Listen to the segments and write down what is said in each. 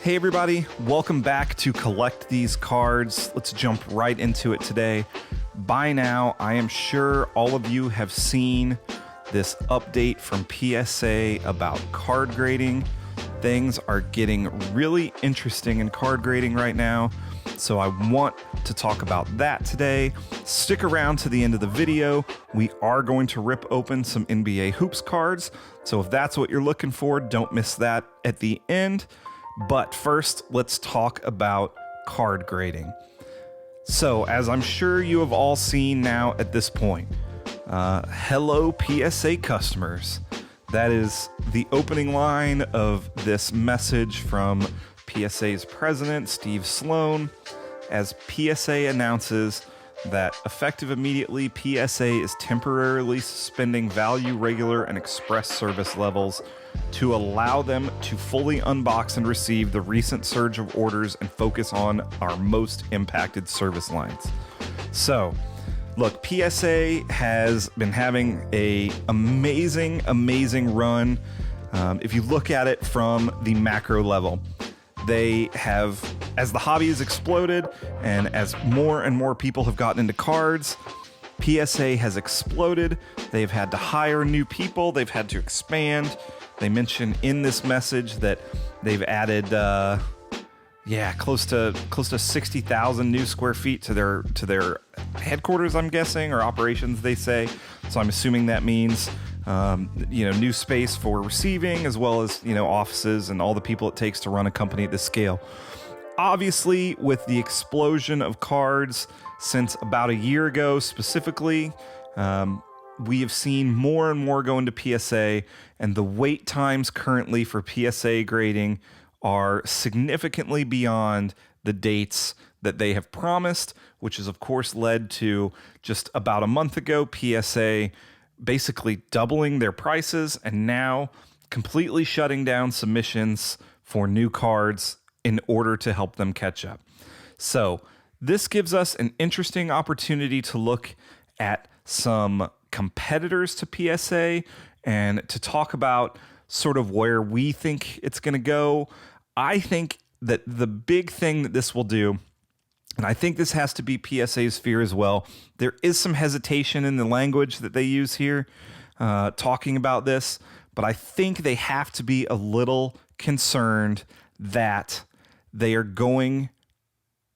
Hey everybody, welcome back to Collect These Cards. Let's jump right into it today. By now, I am sure all of you have seen this update from PSA about card grading. Things are getting really interesting in card grading right now, so I want to talk about that today. Stick around to the end of the video. We are going to rip open some NBA Hoops cards, so if that's what you're looking for, don't miss that at the end. But first, let's talk about card grading. So, as I'm sure you have all seen now at this point, hello PSA customers. That is the opening line of this message from PSA's president, Steve Sloan, as PSA announces that effective immediately, PSA is temporarily suspending value, regular, and express service levels to allow them to fully unbox and receive the recent surge of orders and focus on our most impacted service lines. So, look, PSA has been having an amazing run. If you look at it from the macro level, they have, as the hobby has exploded and as more and more people have gotten into cards, PSA has exploded. They've had to hire new people. They've had to expand. They mention in this message that they've added, close to 60,000 new square feet to their headquarters, I'm guessing, or operations, they say. So I'm assuming that means, new space for receiving, as well as, offices and all the people it takes to run a company at this scale. Obviously, with the explosion of cards since about a year ago specifically, we have seen more and more go into PSA, and the wait times currently for PSA grading are significantly beyond the dates that they have promised, which has of course led to just about a month ago, PSA basically doubling their prices and now completely shutting down submissions for new cards in order to help them catch up. So this gives us an interesting opportunity to look at some competitors to PSA and to talk about sort of where we think it's going to go. I think that the big thing that this will do, and I think this has to be PSA's fear as well, there is some hesitation in the language that they use here talking about this, but I think they have to be a little concerned that they are going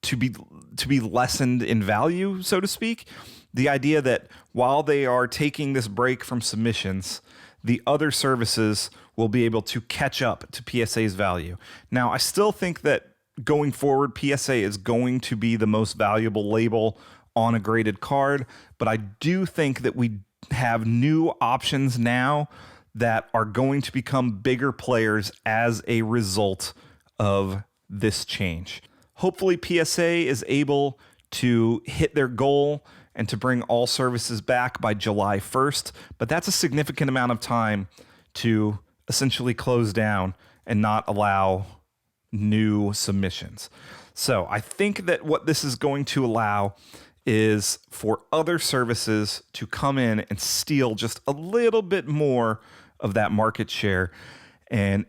to be lessened in value, so to speak. The idea that while they are taking this break from submissions, the other services will be able to catch up to PSA's value. Now, I still think that going forward, PSA is going to be the most valuable label on a graded card, but I do think that we have new options now that are going to become bigger players as a result of this change. Hopefully, PSA is able to hit their goal and to bring all services back by July 1st, but that's a significant amount of time to essentially close down and not allow new submissions. So I think that what this is going to allow is for other services to come in and steal just a little bit more of that market share. And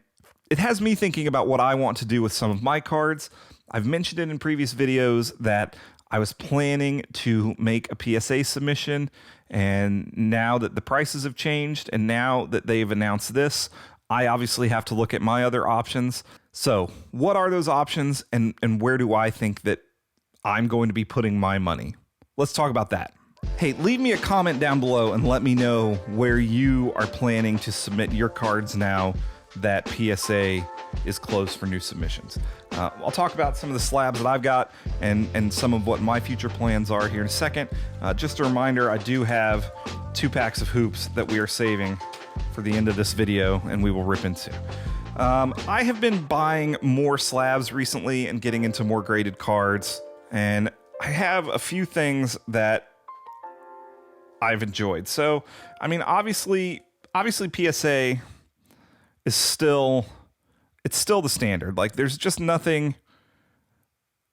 it has me thinking about what I want to do with some of my cards. I've mentioned it in previous videos that I was planning to make a PSA submission, and now that the prices have changed and now that they've announced this, I obviously have to look at my other options. So what are those options, and where do I think that I'm going to be putting my money? Let's talk about that. Hey, leave me a comment down below and let me know where you are planning to submit your cards now that PSA is closed for new submissions. I'll talk about some of the slabs that I've got and some of what my future plans are here in a second. Just a reminder, I do have 2 packs of hoops that we are saving for the end of this video and we will rip into. I have been buying more slabs recently and getting into more graded cards, and I have a few things that I've enjoyed. So, I mean, obviously PSA is still the standard. Like, there's just nothing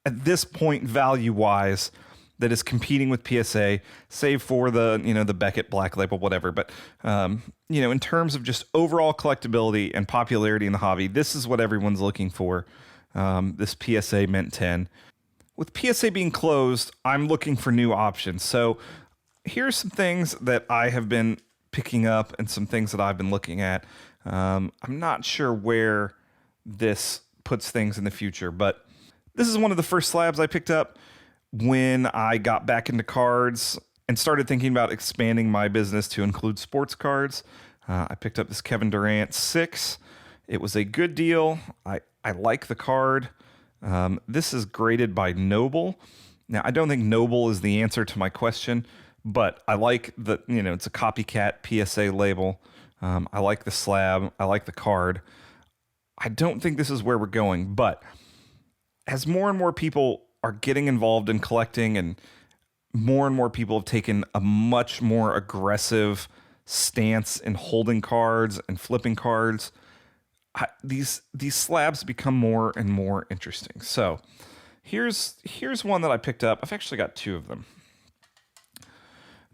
at this point value-wise that is competing with PSA, save for the, the Beckett Black Label, whatever. But, in terms of just overall collectability and popularity in the hobby, this is what everyone's looking for. this PSA Mint 10. With PSA being closed, I'm looking for new options. So here's some things that I have been picking up and some things that I've been looking at. I'm not sure where this puts things in the future, but this is one of the first slabs I picked up when I got back into cards and started thinking about expanding my business to include sports cards. I picked up this Kevin Durant 6. It was a good deal. I like the card. This is graded by Noble. Now, I don't think Noble is the answer to my question, but I like the, it's a copycat PSA label. I like the slab. I like the card. I don't think this is where we're going, but as more and more people are getting involved in collecting and more people have taken a much more aggressive stance in holding cards and flipping cards, these slabs become more and more interesting. So here's one that I picked up. I've actually got two of them.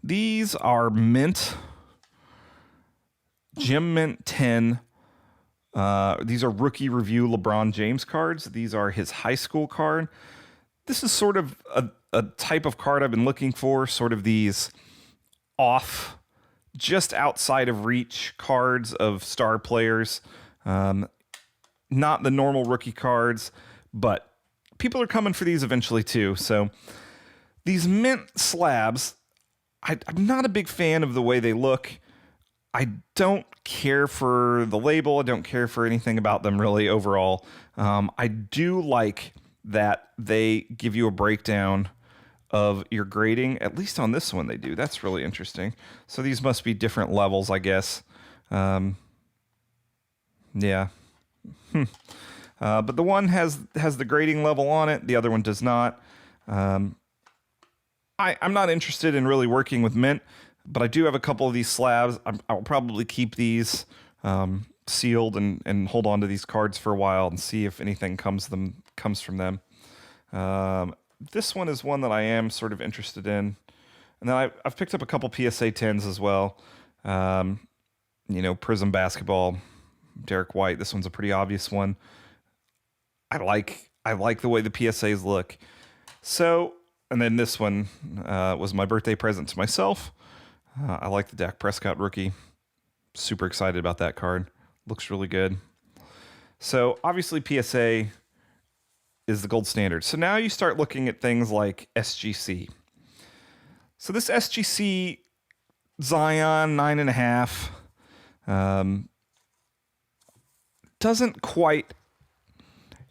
These are Mint, Gem Mint 10. These are rookie review LeBron James cards. These are his high school card. This is sort of a type of card I've been looking for, sort of these off, just outside of reach cards of star players. Not the normal rookie cards, but people are coming for these eventually too. So these Mint slabs, I'm not a big fan of the way they look. I don't care for the label. I don't care for anything about them really overall. I do like that they give you a breakdown of your grading. At least on this one they do. That's really interesting. So these must be different levels, I guess. Yeah. But the one has the grading level on it. The other one does not. I'm not interested in really working with Mint, but I do have a couple of these slabs. I'll probably keep these sealed and hold on to these cards for a while and see if anything comes from them. This one is one that I am sort of interested in. And then I've picked up a couple PSA 10s as well. Prism Basketball, Derek White. This one's a pretty obvious one. I like the way the PSAs look. So, and then this one was my birthday present to myself. I like the Dak Prescott Rookie. Super excited about that card. Looks really good. So obviously PSA is the gold standard. So now you start looking at things like SGC. So this SGC Zion 9.5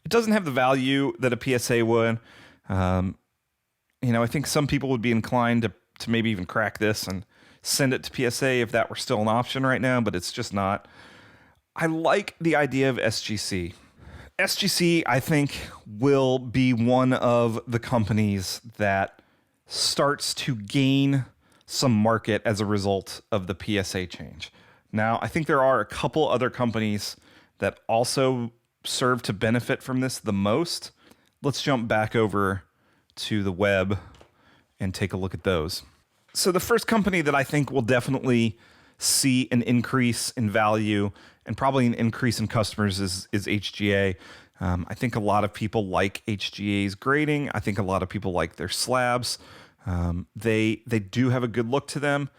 it doesn't have the value that a PSA would. I think some people would be inclined to maybe even crack this and send it to PSA if that were still an option right now, but it's just not. I like the idea of SGC. SGC, I think, will be one of the companies that starts to gain some market as a result of the PSA change. Now, I think there are a couple other companies that also serve to benefit from this the most. Let's jump back over to the web and take a look at those. So the first company that I think will definitely see an increase in value and probably an increase in customers is HGA. I think a lot of people like HGA's grading. I think a lot of people like their slabs. They do have a good look to them.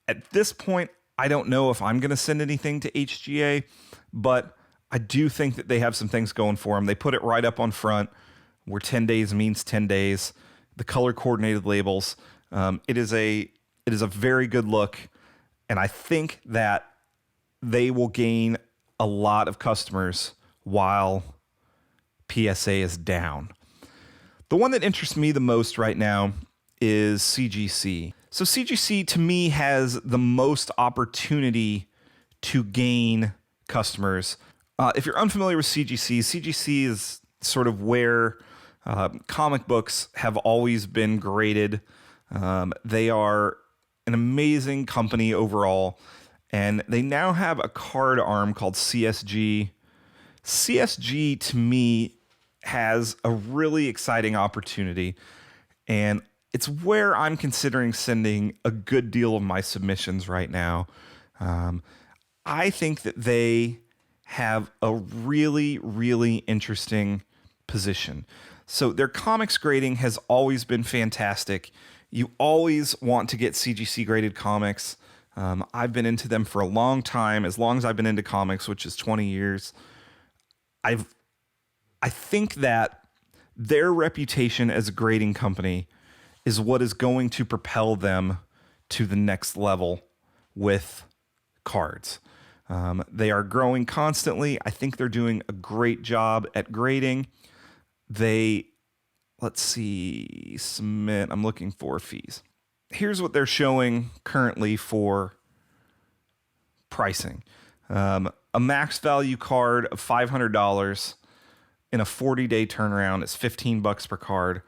At this point, I don't know if I'm going to send anything to HGA, but I do think that they have some things going for them. They put it right up on front where 10 days means 10 days. The color coordinated labels. It is a very good look, and I think that they will gain a lot of customers while PSA is down. The one that interests me the most right now is CGC. So CGC to me has the most opportunity to gain customers. If you're unfamiliar with CGC is sort of where comic books have always been graded. They are an amazing company overall, and they now have a card arm called CSG. CSG to me has a really exciting opportunity, and it's where I'm considering sending a good deal of my submissions right now. I think that they have a really, really interesting position. So their comics grading has always been fantastic. You always want to get CGC graded comics. I've been into them for a long time, as long as I've been into comics, which is 20 years. I think that their reputation as a grading company is what is going to propel them to the next level with cards. They are growing constantly. I think they're doing a great job at grading. Let's see, submit. I'm looking for fees. Here's what they're showing currently for pricing. A max value card of $500 in a 40-day turnaround is $15 per card.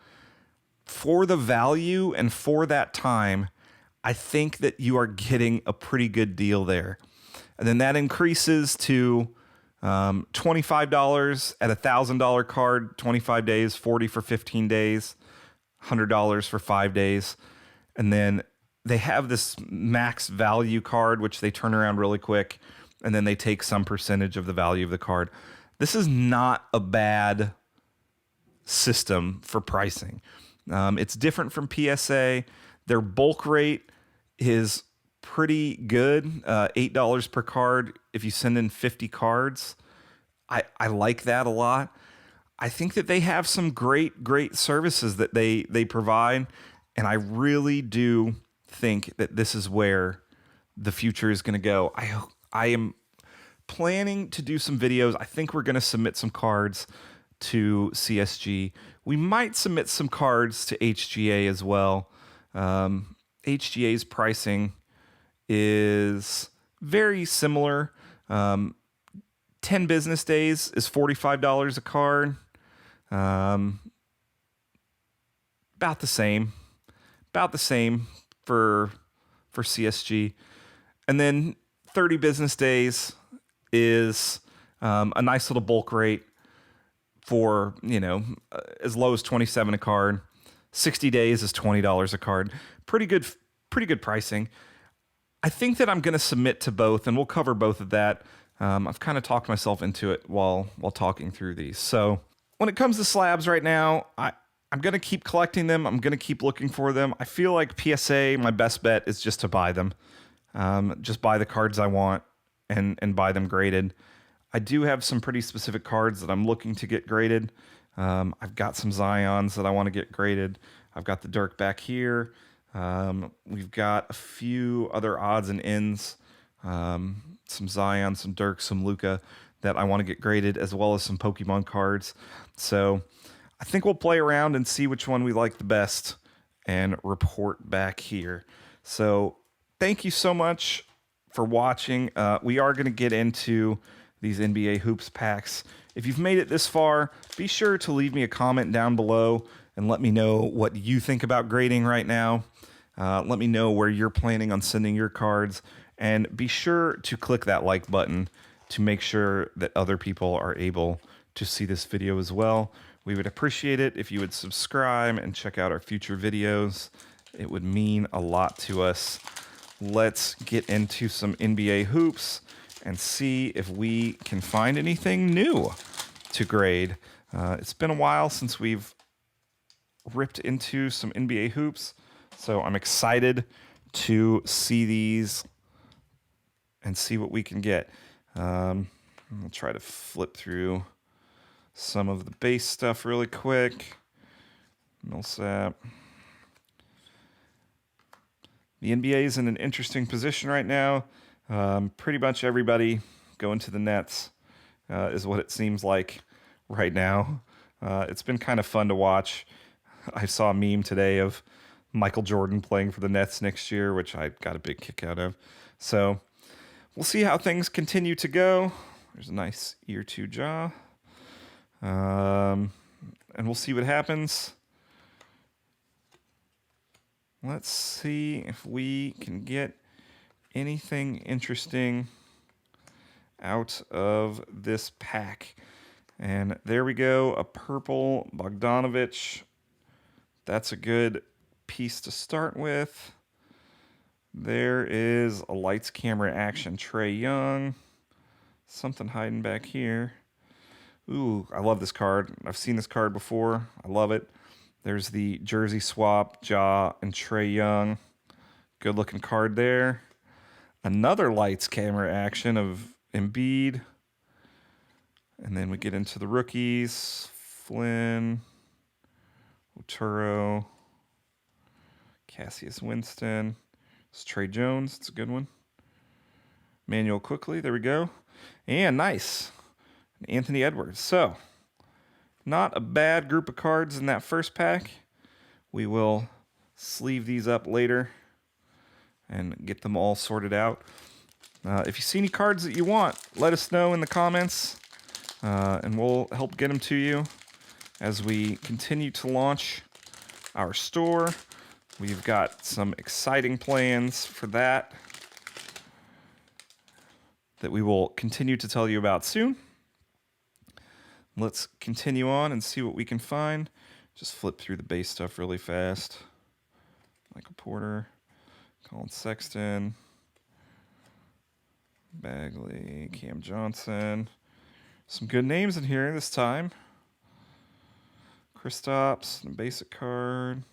For the value and for that time, I think that you are getting a pretty good deal there. And then that increases to $25 at a $1,000 card, 25 days, $40 for 15 days, $100 for 5 days. And then they have this max value card, which they turn around really quick, and then they take some percentage of the value of the card. This is not a bad system for pricing. It's different from PSA. Their bulk rate is pretty good, $8 per card if you send in 50 cards. I like that a lot. I think that they have some great services that they provide, and I really do think that this is where the future is going to go. I am planning to do some videos. I think we're going to submit some cards to CSG. We might submit some cards to HGA as well. HGA's pricing is very similar. 10 business days is $45 a card. About the same for CSG. And then 30 business days is a nice little bulk rate for, as low as $27 a card. 60 days is $20 a card. Pretty good pricing. I think that I'm going to submit to both, and we'll cover both of that. I've kind of talked myself into it while talking through these. So when it comes to slabs right now, I'm going to keep collecting them. I'm going to keep looking for them. I feel like PSA, my best bet is just to buy them. Just buy the cards I want and buy them graded. I do have some pretty specific cards that I'm looking to get graded. I've got some Zions that I want to get graded. I've got the Dirk back here. We've got a few other odds and ends. Some Zion, some Dirk, some Luka that I want to get graded, as well as some Pokemon cards. So I think we'll play around and see which one we like the best and report back here. So thank you so much for watching. We are going to get into these NBA Hoops packs. If you've made it this far, be sure to leave me a comment down below and let me know what you think about grading right now. Let me know where you're planning on sending your cards. And be sure to click that like button to make sure that other people are able to see this video as well. We would appreciate it if you would subscribe and check out our future videos. It would mean a lot to us. Let's get into some NBA hoops and see if we can find anything new to grade. It's been a while since we've ripped into some NBA hoops, so I'm excited to see these and see what we can get. I'll try to flip through some of the base stuff really quick. Millsap. The NBA is in an interesting position right now. Pretty much everybody going to the Nets is what it seems like right now. It's been kind of fun to watch. I saw a meme today of Michael Jordan playing for the Nets next year, which I got a big kick out of. So we'll see how things continue to go. There's a nice ear to jaw. And we'll see what happens. Let's see if we can get anything interesting out of this pack. And there we go, a purple Bogdanovich. That's a good piece to start with. There is a lights, camera, action Trae Young. Something hiding back here. Ooh, I love this card. I've seen this card before. I love it. There's the jersey swap, Ja and Trae Young. Good looking card there. Another lights camera action of Embiid. And then we get into the rookies. Flynn, Oturo, Cassius Winston. It's Trey Jones. It's a good one. Manuel quickly. There we go. And nice. Anthony Edwards. So, not a bad group of cards in that first pack. We will sleeve these up later and get them all sorted out. If you see any cards that you want, let us know in the comments, and we'll help get them to you as we continue to launch our store. We've got some exciting plans for that we will continue to tell you about soon. Let's continue on and see what we can find. Just flip through the base stuff really fast. Michael Porter, Colin Sexton, Bagley, Cam Johnson. Some good names in here this time. Kristaps, a basic card.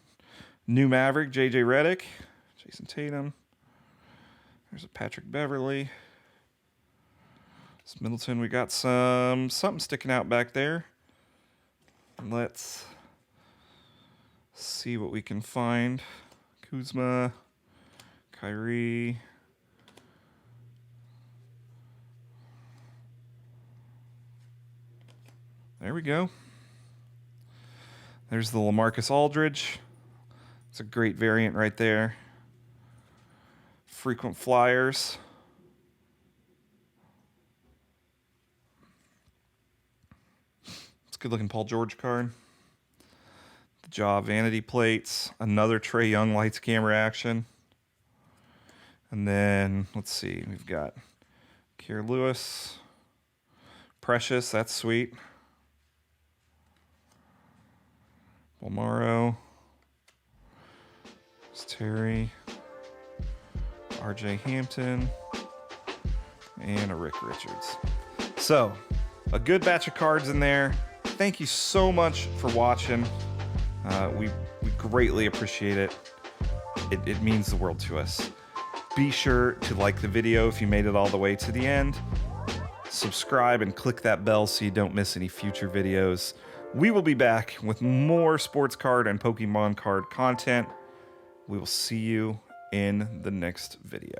New Maverick, J.J. Redick, Jason Tatum. There's a Patrick Beverly. This Middleton, we got something sticking out back there. Let's see what we can find. Kuzma, Kyrie. There we go. There's the LaMarcus Aldridge. It's a great variant right there. Frequent flyers. It's a good looking Paul George card. The Ja vanity plates. Another Trae Young lights camera action. And then, let's see, we've got Kier Lewis. Precious, that's sweet. Bolmaro. Terry. RJ Hampton. And a Rick Richards. So, a good batch of cards in there. Thank you so much for watching. We greatly appreciate it. It means the world to us. Be sure to like the video if you made it all the way to the end. Subscribe and click that bell so you don't miss any future videos. We will be back with more sports card and Pokemon card content. We will see you in the next video.